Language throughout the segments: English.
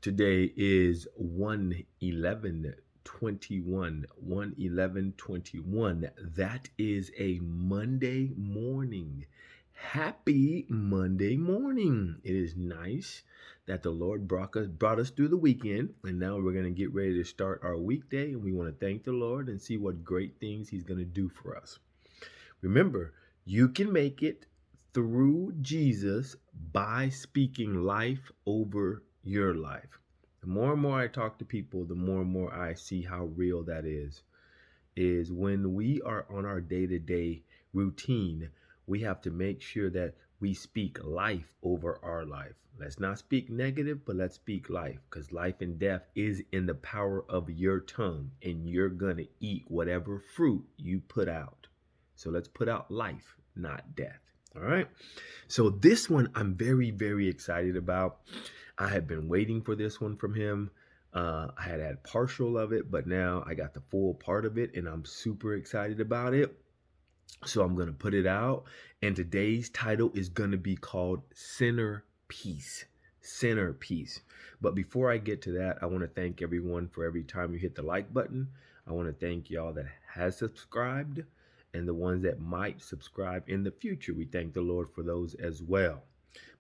Today is 1/11/21. 1/11/21. That is a Monday morning. Happy Monday morning. It is nice that the Lord brought us through the weekend, and now we're going to get ready to start our weekday, and we want to thank the Lord and see what great things he's going to do for us. Remember, you can make it through Jesus by speaking life over your life. The more and more I talk to people, the more and more I see how real that is when we are on our day-to-day routine, we have to make sure that we speak life over our life. Let's not speak negative, but let's speak life, because life and death is in the power of your tongue, and you're going to eat whatever fruit you put out. So let's put out life, not death. All right. So this one I'm very, very excited about. I have been waiting for this one from him. I had partial of it, but now I got the full part of it, and I'm super excited about it. So I'm going to put it out. And today's title is going to be called Centerpiece. Centerpiece. But before I get to that, I want to thank everyone for every time you hit the like button. I want to thank y'all that has subscribed and the ones that might subscribe in the future. We thank the Lord for those as well.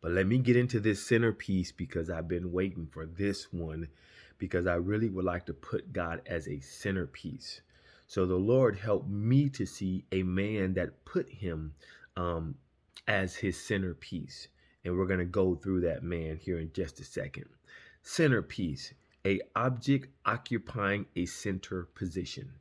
But let me get into this centerpiece, because I've been waiting for this one, because I really would like to put God as a centerpiece. So the Lord helped me to see a man that put him as his centerpiece. And we're going to go through that man here in just a second. Centerpiece, a object occupying a center position.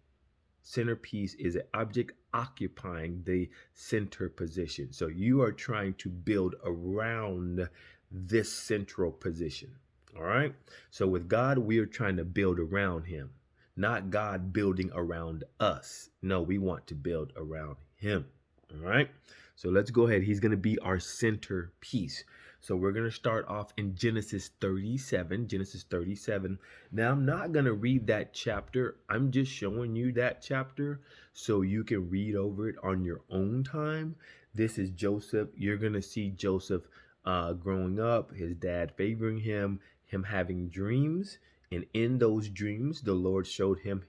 Centerpiece is an object occupying the center position. So you are trying to build around this central position. All right. So with God, we are trying to build around him, not God building around us. No, we want to build around him. All right. So let's go ahead. He's going to be our centerpiece. So we're going to start off in Genesis 37. Genesis 37. Now, I'm not going to read that chapter. I'm just showing you that chapter so you can read over it on your own time. This is Joseph. You're going to see Joseph growing up, his dad favoring him having dreams. And in those dreams, the Lord showed him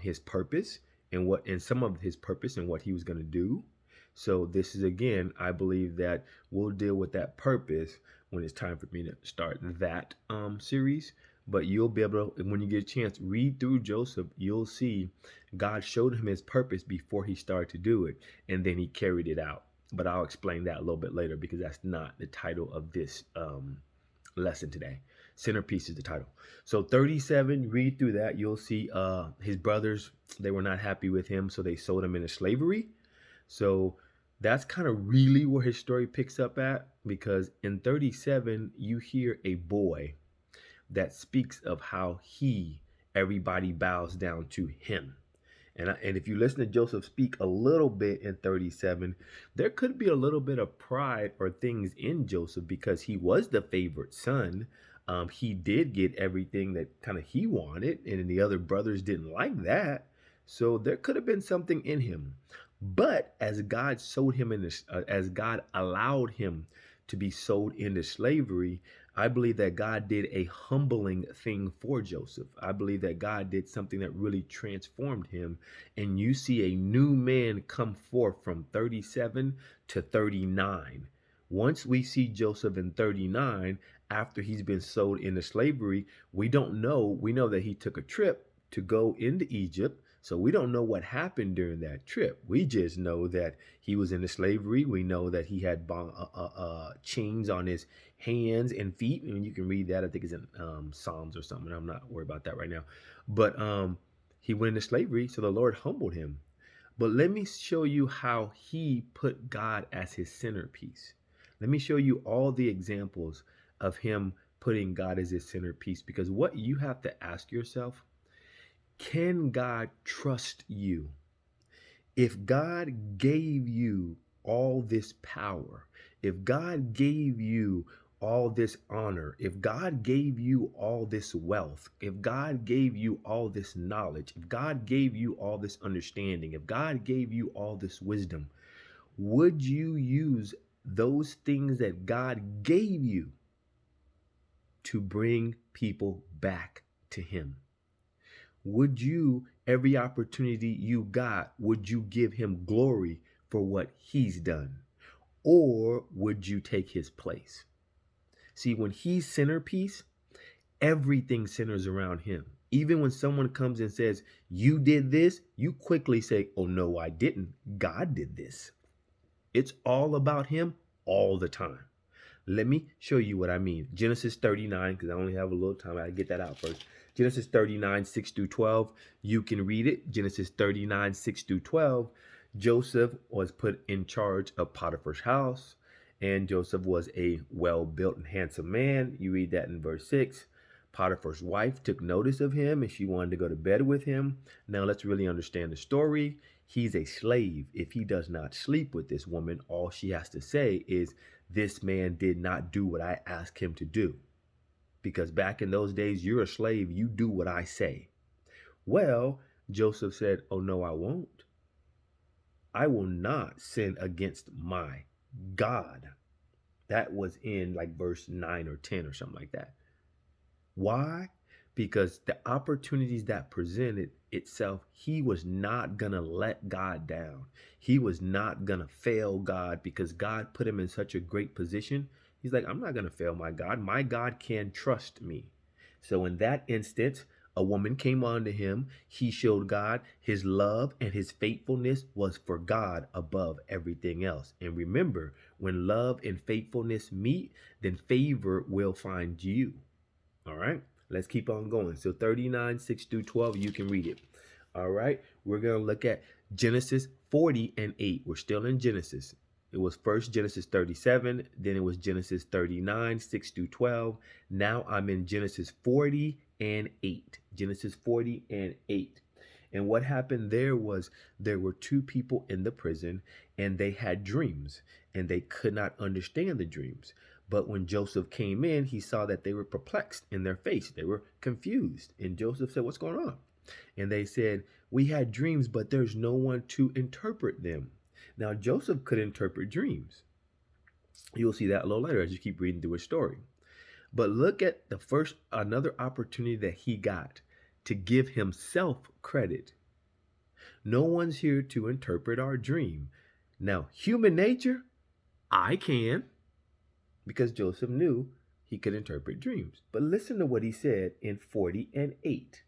his purpose and some of his purpose and what he was going to do. So this is, again, I believe that we'll deal with that purpose when it's time for me to start that series. But you'll be able to, when you get a chance, read through Joseph. You'll see God showed him his purpose before he started to do it, and then he carried it out. But I'll explain that a little bit later, because that's not the title of this lesson today. Centerpiece is the title. So 37, read through that. You'll see his brothers, they were not happy with him, so they sold him into slavery. So that's kind of really where his story picks up at, because in 37, you hear a boy that speaks of how everybody bows down to him. And if you listen to Joseph speak a little bit in 37, there could be a little bit of pride or things in Joseph, because he was the favorite son. He did get everything that kind of he wanted, and the other brothers didn't like that. So there could have been something in him. But as God sold him as God allowed him to be sold into slavery, I believe that God did a humbling thing for Joseph. I believe that God did something that really transformed him. And you see a new man come forth from 37 to 39. Once we see Joseph in 39, after he's been sold into slavery, we don't know. We know that he took a trip to go into Egypt. So we don't know what happened during that trip. We just know that he was into slavery. We know that he had chains on his hands and feet. And you can read that. I think it's in Psalms or something. I'm not worried about that right now. But he went into slavery, so the Lord humbled him. But let me show you how he put God as his centerpiece. Let me show you all the examples of him putting God as his centerpiece, because what you have to ask yourself, can God trust you? If God gave you all this power, if God gave you all this honor, if God gave you all this wealth, if God gave you all this knowledge, if God gave you all this understanding, if God gave you all this wisdom, would you use those things that God gave you to bring people back to him? Would you, every opportunity you got, would you give him glory for what he's done? Or would you take his place? See, when he's centerpiece, everything centers around him. Even when someone comes and says, you did this, you quickly say, oh, no, I didn't. God did this. It's all about him all the time. Let me show you what I mean. Genesis 39, because I only have a little time. I get that out first. Genesis 39, 6 through 12. You can read it. Genesis 39, 6 through 12. Joseph was put in charge of Potiphar's house, and Joseph was a well-built and handsome man. You read that in verse 6. Potiphar's wife took notice of him, and she wanted to go to bed with him. Now let's really understand the story. He's a slave. If he does not sleep with this woman, all she has to say is, this man did not do what I asked him to do. Because back in those days, you're a slave. You do what I say. Well, Joseph said, oh, no, I won't. I will not sin against my God. That was in like verse 9 or 10 or something like that. Why? Because the opportunities that presented itself, he was not going to let God down. He was not going to fail God because God put him in such a great position. He's like, I'm not going to fail my God. My God can trust me. So in that instance, a woman came on to him. He showed God his love, and his faithfulness was for God above everything else. And remember, when love and faithfulness meet, then favor will find you. All right, let's keep on going. So 39, 6 through 12, you can read it. All right, we're going to look at Genesis 40 and 8. We're still in Genesis. It was first Genesis 37, then it was Genesis 39, 6 through 12. Now I'm in Genesis 40 and 8. Genesis 40 and 8. And what happened there was there were two people in the prison, and they had dreams, and they could not understand the dreams. But when Joseph came in, he saw that they were perplexed in their face. They were confused. And Joseph said, what's going on? And they said, we had dreams, but there's no one to interpret them. Now, Joseph could interpret dreams. You'll see that a little later as you keep reading through his story. But look at another opportunity that he got to give himself credit. No one's here to interpret our dream. Now, human nature, I can. Because Joseph knew he could interpret dreams. But listen to what he said in 40 and 8.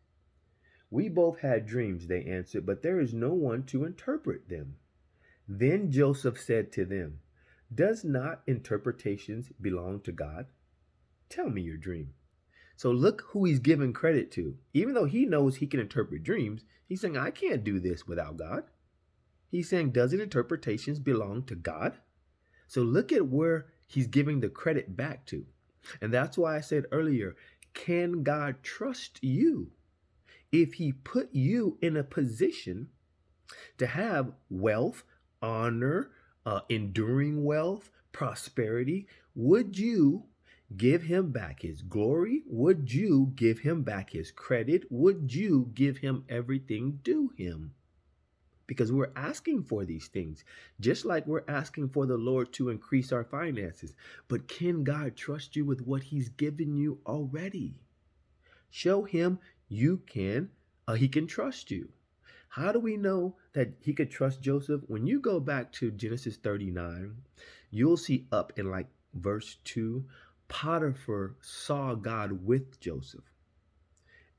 We both had dreams, they answered, but there is no one to interpret them. Then Joseph said to them, does not interpretations belong to God? Tell me your dream. So look who he's giving credit to. Even though he knows he can interpret dreams, he's saying, I can't do this without God. He's saying, doesn't interpretations belong to God? So look at where he's giving the credit back to. And that's why I said earlier, can God trust you? If he put you in a position to have wealth, honor, enduring wealth, prosperity, would you give him back his glory? Would you give him back his credit? Would you give him everything due him? Because we're asking for these things, just like we're asking for the Lord to increase our finances. But can God trust you with what he's given you already? Show him he can trust you. How do we know that he could trust Joseph? When you go back to Genesis 39, you'll see up in like verse 2, Potiphar saw God with Joseph.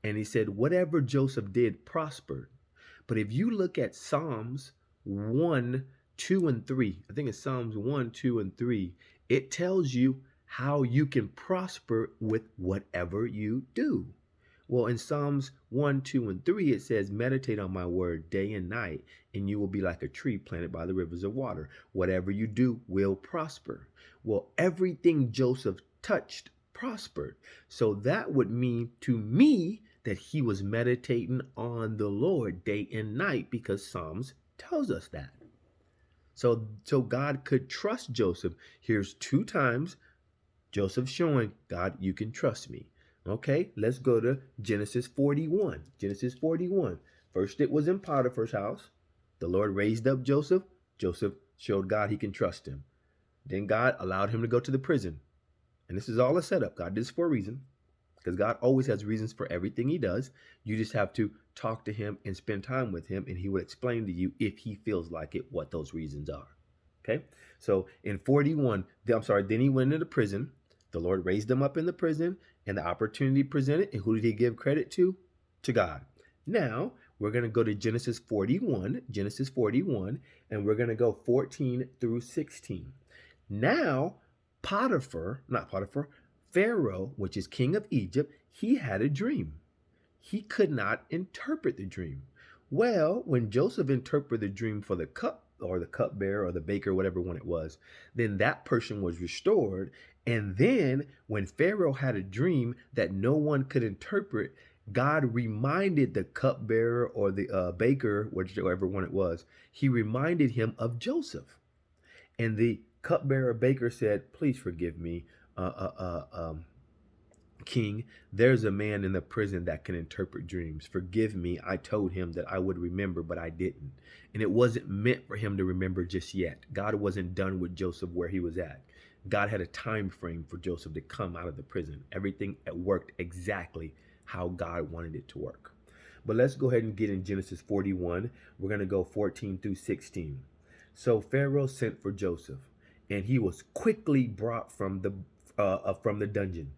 And he said, whatever Joseph did prospered. But if you look at Psalms 1, 2, and 3, I think it's Psalms 1, 2, and 3, it tells you how you can prosper with whatever you do. Well, in Psalms 1, 2, and 3, it says, meditate on my word day and night, and you will be like a tree planted by the rivers of water. Whatever you do will prosper. Well, everything Joseph touched prospered. So that would mean to me that he was meditating on the Lord day and night, because Psalms tells us that. So God could trust Joseph. Here's 2 times Joseph showing God, you can trust me. Okay, let's go to Genesis 41. Genesis 41. First, it was in Potiphar's house. The Lord raised up Joseph. Joseph showed God he can trust him. Then God allowed him to go to the prison. And this is all a setup. God did this for a reason. because God always has reasons for everything he does. You just have to talk to him and spend time with him, and he will explain to you, if he feels like it, what those reasons are. Okay? So in 41, then he went into prison. The Lord raised him up in the prison, and the opportunity presented. And who did he give credit to? To God. Now, we're going to go to Genesis 41, and we're going to go 14 through 16. Now, Pharaoh, which is king of Egypt, he had a dream. He could not interpret the dream. Well, when Joseph interpreted the dream for the cup, or the cupbearer, or the baker, whatever one it was, then that person was restored. And then when Pharaoh had a dream that no one could interpret, God reminded the cupbearer or the baker, whichever one it was, he reminded him of Joseph. And the cupbearer baker said, please forgive me, King, there's a man in the prison that can interpret dreams. Forgive me. I told him that I would remember, but I didn't. And it wasn't meant for him to remember just yet. God wasn't done with Joseph where he was at. God had a time frame for Joseph to come out of the prison. Everything worked exactly how God wanted it to work. But let's go ahead and get in Genesis 41. We're going to go 14 through 16. So Pharaoh sent for Joseph, and he was quickly brought from the dungeon.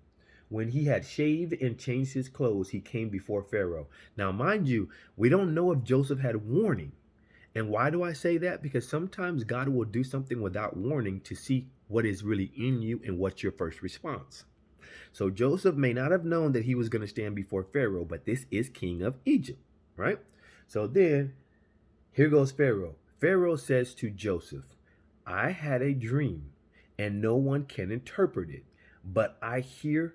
When he had shaved and changed his clothes, he came before Pharaoh. Now, mind you, we don't know if Joseph had warning. And why do I say that? Because sometimes God will do something without warning to see what is really in you and what's your first response. So Joseph may not have known that he was going to stand before Pharaoh, but this is king of Egypt, right? So then, here goes Pharaoh. Pharaoh says to Joseph, I had a dream, and no one can interpret it, but I hear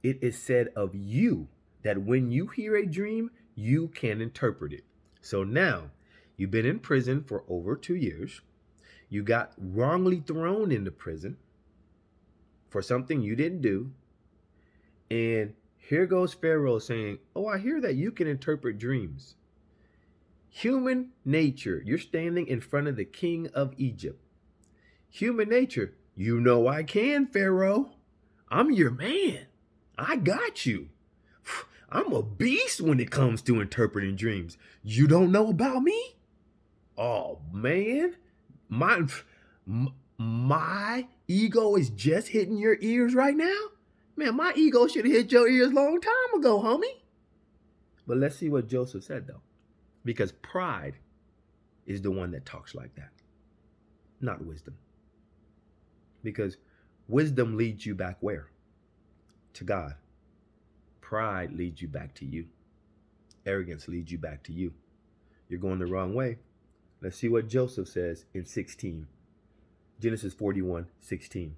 it is said of you that when you hear a dream, you can interpret it. So now, you've been in prison for over 2 years. You got wrongly thrown into prison for something you didn't do. And here goes Pharaoh saying, oh, I hear that you can interpret dreams. Human nature, you're standing in front of the king of Egypt. Human nature, you know I can, Pharaoh. I'm your man. I got you. I'm a beast when it comes to interpreting dreams. You don't know about me? Oh, man. My ego is just hitting your ears right now? Man, my ego should have hit your ears a long time ago, homie. But let's see what Joseph said, though. Because pride is the one that talks like that, not wisdom. Because wisdom leads you back where? To God. Pride leads you back to you. Arrogance leads you back to you. You're going the wrong way. Let's see what Joseph says in 16. Genesis 41, 16.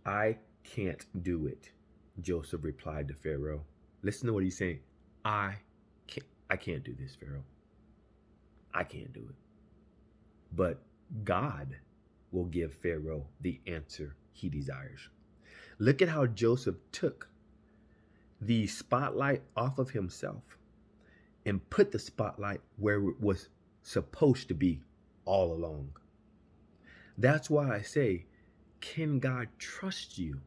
I can't do it, Joseph replied to Pharaoh. Listen to what he's saying. I can't do this, Pharaoh. I can't do it. But God will give Pharaoh the answer he desires. Look at how Joseph took the spotlight off of himself and put the spotlight where it was supposed to be all along. That's why I say, can God trust you?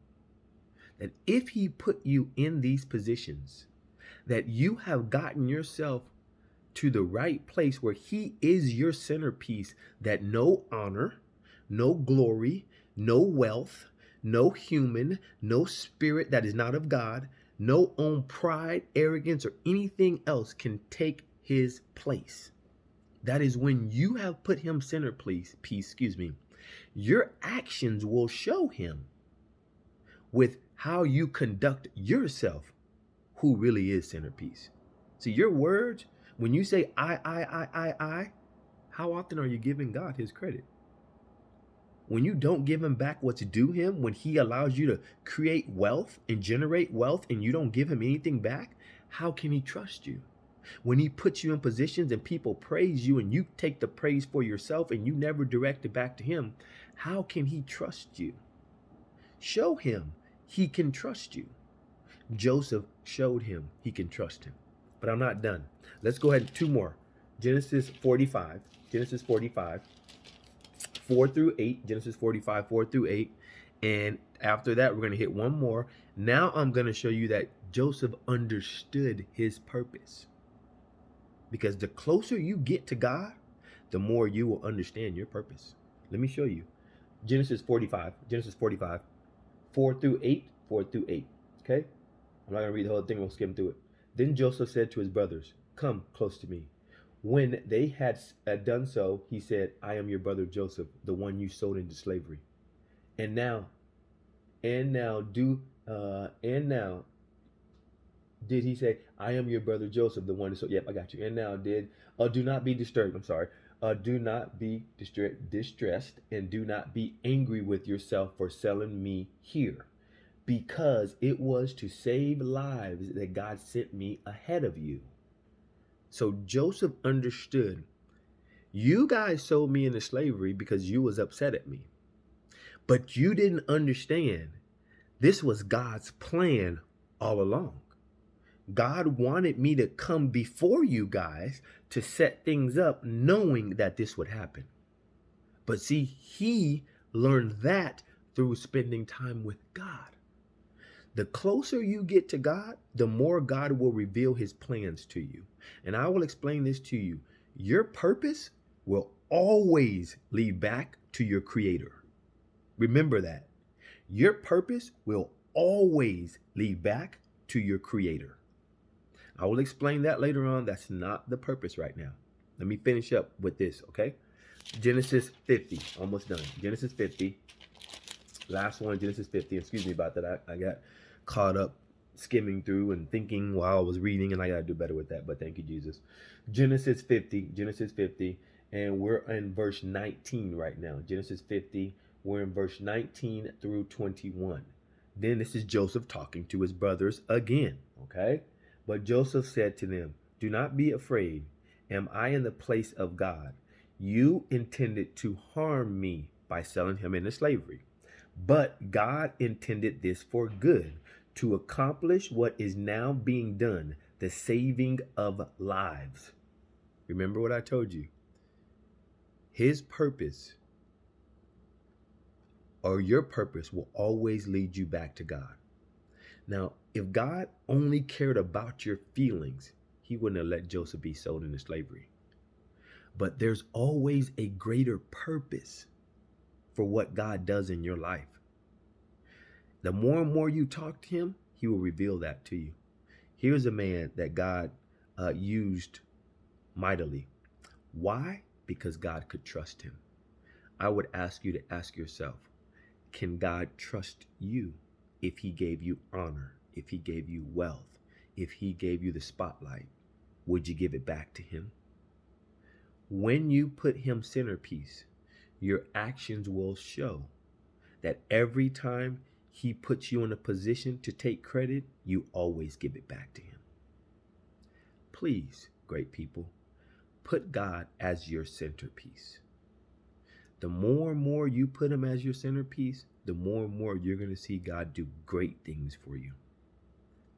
That if he put you in these positions, that you have gotten yourself to the right place where he is your centerpiece, that no honor, no glory, no wealth, no human, no spirit that is not of God, no own pride, arrogance, or anything else can take his place. That is when you have put him centerpiece, your actions will show him with how you conduct yourself who really is centerpiece. See, your words, when you say I, how often are you giving God his credit? When you don't give him back what's due him, when he allows you to create wealth and generate wealth and you don't give him anything back, how can he trust you? When he puts you in positions and people praise you and you take the praise for yourself and you never direct it back to him, how can he trust you? Show him he can trust you. Joseph showed him he can trust him. But I'm not done. Let's go ahead. 2 more. Genesis 45, 4 through 8, Genesis 45, 4 through 8. And after that, we're going to hit one more. Now I'm going to show you that Joseph understood his purpose. Because the closer you get to God, the more you will understand your purpose. Let me show you. Genesis 45, 4 through 8, 4 through 8. Okay? I'm not going to read the whole thing, we'll skim through it. Then Joseph said to his brothers, "Come close to me." When they had done so, he said, "I am your brother Joseph, the one you sold into slavery. And now, and now did he say, I am your brother Joseph, the one who sold? Yep, I got you. And now do not be disturbed. I'm sorry. Do not be distressed, and do not be angry with yourself for selling me here, because it was to save lives that God sent me ahead of you." So Joseph understood, you guys sold me into slavery because you was upset at me. But you didn't understand this was God's plan all along. God wanted me to come before you guys to set things up, knowing that this would happen. But see, he learned that through spending time with God. The closer you get to God, the more God will reveal his plans to you. And I will explain this to you. Your purpose will always lead back to your Creator. Remember that. Your purpose will always lead back to your Creator. I will explain that later on. That's not the purpose right now. Let me finish up with this, okay? Genesis 50, almost done. Genesis 50, last one, Genesis 50. Excuse me about that. I got caught up skimming through and thinking while I was reading, and I got to do better with that, but thank you, Jesus. Genesis 50, and we're in verse 19 right now. Genesis 50, we're in verse 19 through 21. Then this is Joseph talking to his brothers again, okay? But Joseph said to them, "Do not be afraid. Am I in the place of God? You intended to harm me by selling him into slavery. But God intended this for good, to accomplish what is now being done, the saving of lives." Remember what I told you. His purpose, or your purpose, will always lead you back to God. Now, if God only cared about your feelings, he wouldn't have let Joseph be sold into slavery. But there's always a greater purpose for what God does in your life. The more and more you talk to him, he will reveal that to you. Here's a man that God used mightily. Why? Because God could trust him. I would ask you to ask yourself, can God trust you if he gave you honor, if he gave you wealth, if he gave you the spotlight? Would you give it back to him? When you put him centerpiece, your actions will show that every time he puts you in a position to take credit, you always give it back to him. Please, great people, put God as your centerpiece. The more and more you put him as your centerpiece, the more and more you're going to see God do great things for you.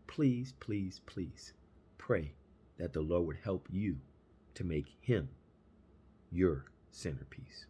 Please, please, please pray that the Lord would help you to make him your centerpiece.